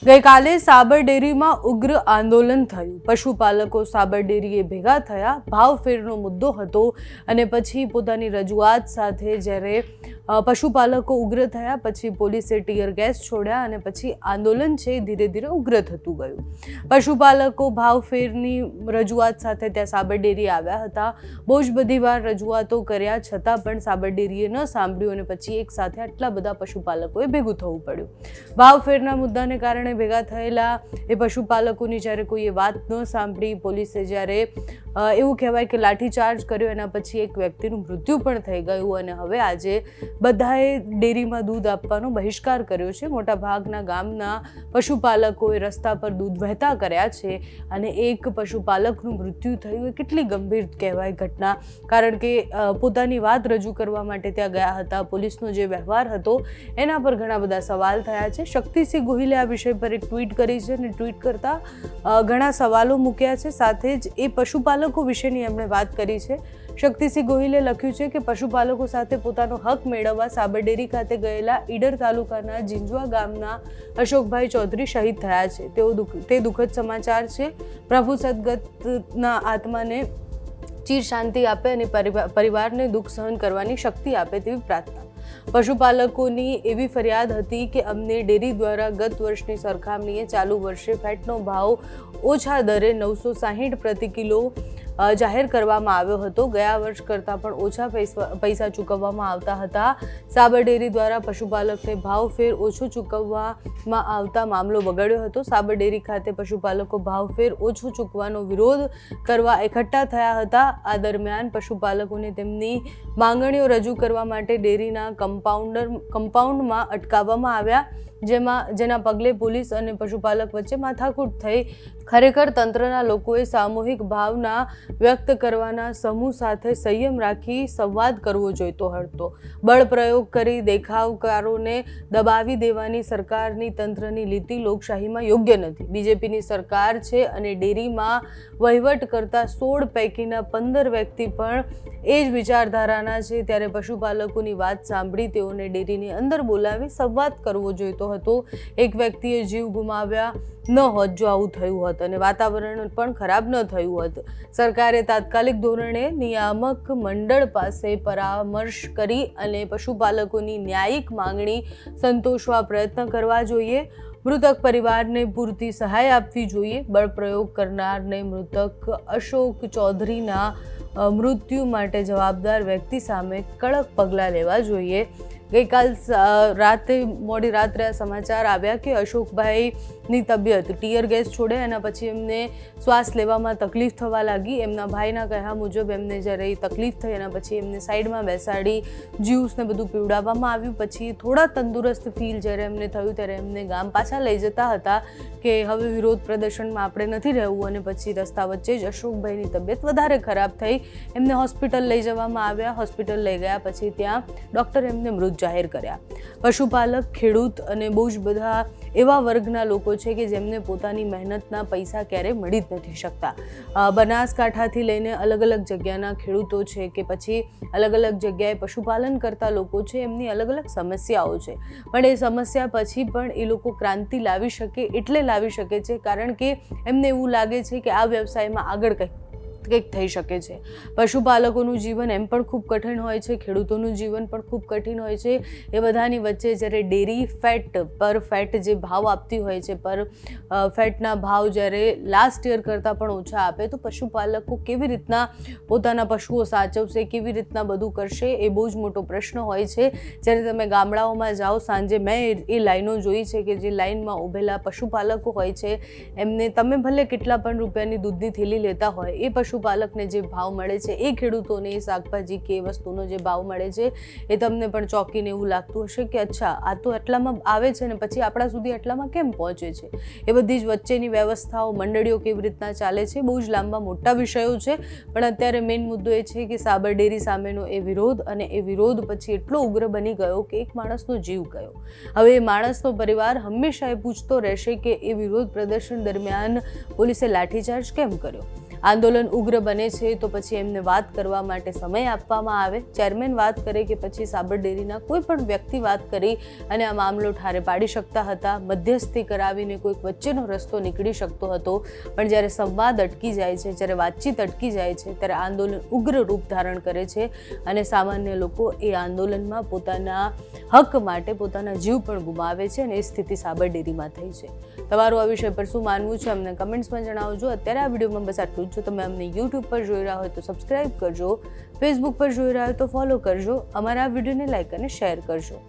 ગઈકાલે સાબર ડેરીમાં ઉગ્ર આંદોલન થયું। પશુપાલકો સાબર ડેરીએ ભેગા થયા। ભાવફેરનો મુદ્દો હતો અને પછી પોતાની રજૂઆત સાથે જ્યારે પશુપાલકો ઉગ્ર થયા પછી પોલીસે ટીયર ગેસ છોડ્યા અને પછી આંદોલન છે ધીરે ધીરે ઉગ્ર થતું ગયું। પશુપાલકો ભાવફેરની રજૂઆત સાથે ત્યાં સાબર ડેરી આવ્યા હતા। બહુ જ બધી વાર રજૂઆતો કર્યા છતાં પણ સાબર ડેરીએ ન સાંભળ્યું અને પછી એક સાથે આટલા બધા પશુપાલકોએ ભેગું થવું પડ્યું। ભાવફેરના મુદ્દાને કારણે ભેગા થયેલા એ પશુપાલકોની જ્યારે કોઈએ વાત ન સાંભળી, પોલીસે જ્યારે એવું કહેવાય કે લાઠીચાર્જ કર્યો, એના પછી એક વ્યક્તિનું મૃત્યુ પણ થઈ ગયું અને હવે આજે બધાએ ડેરીમાં દૂધ આપવાનો બહિષ્કાર કર્યો છે। મોટા ભાગના ગામના પશુપાલકોએ રસ્તા પર દૂધ વહેતા કર્યા છે અને એક પશુપાલકનું મૃત્યુ થયું એ કેટલી ગંભીર કહેવાય ઘટના, કારણ કે પોતાની વાત રજૂ કરવા માટે ત્યાં ગયા હતા। પોલીસનો જે વ્યવહાર હતો એના પર ઘણા બધા સવાલ થયા છે। શક્તિસિંહ ગોહિલે આ વિષય પર એક ટ્વીટ કરી છે અને ટ્વીટ કરતા ઘણા સવાલો મૂક્યા છે, સાથે જ એ પશુપાલકો વિશેની એમણે વાત કરી છે। શક્તિસિંહ ગોહિલે લખ્યું છે કે પશુપાલકો સાથે પોતાનો હક મેળવવા સાબર ડેરી ખાતે ગયેલા ઈડર તાલુકાના જીંજવા ગામના અશોકભાઈ ચૌધરી શહીદ થયા છે। તે દુઃખદ સમાચાર છે। પ્રભુ સદગતના આત્માને ચિર શાંતિ આપે અને પરિવારને દુઃખ સહન કરવાની શક્તિ આપે તેવી પ્રાર્થના। પશુપાલકોની એવી ફરિયાદ હતી કે અમને ડેરી દ્વારા ગત વર્ષની સરખામણીએ ચાલુ વર્ષે ફેટનો ભાવ ઓછા દરે 960 પ્રતિ કિલો જાહેર કરવામાં આવ્યો હતો। ગયા વર્ષ કરતાં પણ ઓછા પૈસા ચૂકવવામાં આવતા હતા। સાબર ડેરી દ્વારા પશુપાલકને ભાવફેર ઓછો ચૂકવવામાં આવતા મામલો બગડ્યો હતો। સાબર ડેરી ખાતે પશુપાલકો ભાવફેર ઓછો ચૂકવવાનો વિરોધ કરવા એકઠા થયા હતા। આ દરમિયાન પશુપાલકોને તેમની માંગણીઓ રજૂ કરવા માટે ડેરીના કમ્પાઉન્ડમાં અટકાવવામાં આવ્યા, જેના પગલે પોલીસ અને પશુપાલક વચ્ચે માથાકૂટ થઈ। ખરેખર તંત્રના લોકોએ સામૂહિક ભાવના વ્યક્ત કરવાના સમૂહ સાથે સંયમ રાખી સંવાદ કરવો જોઈતો હતો। બળ પ્રયોગ કરી દેખાવકારોને દબાવી દેવાની સરકારની તંત્રની નીતિ લોકશાહીમાં યોગ્ય નથી। બીજેપીની સરકાર છે અને ડેરીમાં વહીવટ કરતા 16 પૈકીના 15 વ્યક્તિ પણ એ જ વિચારધારાના છે, ત્યારે પશુપાલકોની વાત સાંભળી તેઓને ડેરીની અંદર બોલાવી સંવાદ કરવો જોઈતો હતો। એક વ્યક્તિએ જીવ ગુમાવ્યા ન હોત જો આવું થયું હોત અને વાતાવરણ પણ ખરાબ ન થયું હોત। સરકારે તાત્કાલિક ધોરણે નિયામક મંડળ પાસે પરામર્શ કરી અને પશુપાલકોની ન્યાયિક માંગણી સંતોષવા પ્રયત્ન કરવા જોઈએ। મૃતક પરિવારને પૂરતી સહાય આપવી જોઈએ। બળ પ્રયોગ કરનારને મૃતક અશોક ચૌધરીના મૃત્યુ માટે જવાબદાર વ્યક્તિ સામે કડક પગલાં લેવા જોઈએ। ગઈકાલ મોડી રાત્રે આ સમાચાર આવ્યા કે અશોકભાઈની તબિયત ટીયર ગેસ છોડે એના પછી એમને શ્વાસ લેવામાં તકલીફ થવા લાગી। એમના ભાઈના કહ્યા મુજબ એમને જ્યારે તકલીફ થઈ એના પછી એમને સાઈડમાં બેસાડી જ્યુસને બધું પીવડાવવામાં આવ્યું। પછી થોડા તંદુરસ્ત ફીલ જ્યારે એમને થયું ત્યારે એમને ગામ પાછા લઈ જતા હતા કે હવે વિરોધ પ્રદર્શનમાં આપણે નથી રહેવું, અને પછી રસ્તા વચ્ચે જ અશોકભાઈની તબિયત વધારે ખરાબ થઈ। એમને હોસ્પિટલ લઈ જવામાં આવ્યા। હોસ્પિટલ લઈ ગયા પછી ત્યાં ડૉક્ટર એમને મૃત જાહેર કર્યા। પશુપાલક, ખેડૂત અને બહુ જ બધા એવા વર્ગના લોકો છે કે જેમને પોતાની મહેનતના પૈસા ક્યારેય મળી જ નથી શકતા। બનાસકાંઠાથી લઈને અલગ અલગ જગ્યાના ખેડૂતો છે કે પછી અલગ અલગ જગ્યાએ પશુપાલન કરતા લોકો છે, એમની અલગ અલગ સમસ્યાઓ છે, પણ એ સમસ્યા પછી પણ એ લોકો ક્રાંતિ લાવી શકે એટલે લાવી શકે છે કારણ કે એમને એવું લાગે છે કે આ વ્યવસાયમાં આગળ કંઈક થઈ શકે છે। પશુપાલકોનું જીવન એમ પણ ખૂબ કઠિન હોય છે, ખેડૂતોનું જીવન પણ ખૂબ કઠિન હોય છે। એ બધાની વચ્ચે જ્યારે ડેરી પર ફેટ જે ભાવ આપતી હોય છે, પર ફેટના ભાવ જ્યારે લાસ્ટ યર કરતાં પણ ઓછા આપે તો પશુપાલકો કેવી રીતના પોતાના પશુઓ સાચવશે, કેવી રીતના બધું કરશે, એ બહુ જ મોટો પ્રશ્ન હોય છે। જ્યારે તમે ગામડાઓમાં જાઓ સાંજે, મેં એ લાઈનો જોઈ છે કે જે લાઈનમાં ઊભેલા પશુપાલકો હોય છે એમને તમે ભલે કેટલા પણ રૂપિયાની દૂધની થેલી લેતા હોય, એ પશુપાલકને જે ભાવ મળે છે, એ ખેડૂતોને એ શાકભાજી કે વસ્તુનો જે ભાવ મળે છે એ તમને પણ ચોંકીને એવું લાગતું હશે કે અચ્છા આ તો આટલામાં આવે છે ને પછી આપણા સુધી આટલામાં કેમ પહોંચે છે। એ બધી જ વચ્ચેની વ્યવસ્થાઓ, મંડળીઓ કેવી રીતના ચાલે છે, બહુ જ લાંબા મોટા વિષયો છે, પણ અત્યારે મેઇન મુદ્દો એ છે કે સાબર ડેરી સામેનો એ વિરોધ, અને એ વિરોધ પછી એટલો ઉગ્ર બની ગયો કે એક માણસનો જીવ ગયો। હવે એ માણસનો પરિવાર હંમેશા એ પૂછતો રહેશે કે એ વિરોધ પ્રદર્શન દરમિયાન પોલીસે લાઠીચાર્જ કેમ કર્યો। આંદોલન ઉગ્ર બને છે તો પછી એમને વાત કરવા માટે સમય આપવામાં આવે. ચેરમેન વાત કરે કે પછી સાબર ડેરીના કોઈ પણ વ્યક્તિ વાત કરી અને આ મામલો ઠારે પાડી શકતા હતા, મધ્યસ્થી કરાવીને કોઈક વચ્ચેનો રસ્તો નીકળી શકતો હતો. પણ જ્યારે સંવાદ અટકી જાય છે, જ્યારે વાતચીત અટકી જાય છે, ત્યારે આંદોલન ઉગ્ર રૂપ ધારણ કરે છે અને સામાન્ય લોકો એ આંદોલનમાં પોતાના હક માટે પોતાના જીવ પણ ગુમાવે છે અને એ સ્થિતિ સાબર ડેરીમાં થઈ છે. તમારું આ વિષય પર શું માનવું છે અમને કમેન્ટ્સમાં જણાવજો. અત્યારે આ વિડીયોમાં બસ આટલું જ. જો તમે અમને યુટ્યુબ પર જોઈ રહ્યા હોય તો સબસ્ક્રાઈબ કરજો, ફેસબુક પર જોઈ રહ્યા હોય તો ફોલો કરજો, અમારા આ વિડીયોને લાઈક અને શેર કરજો.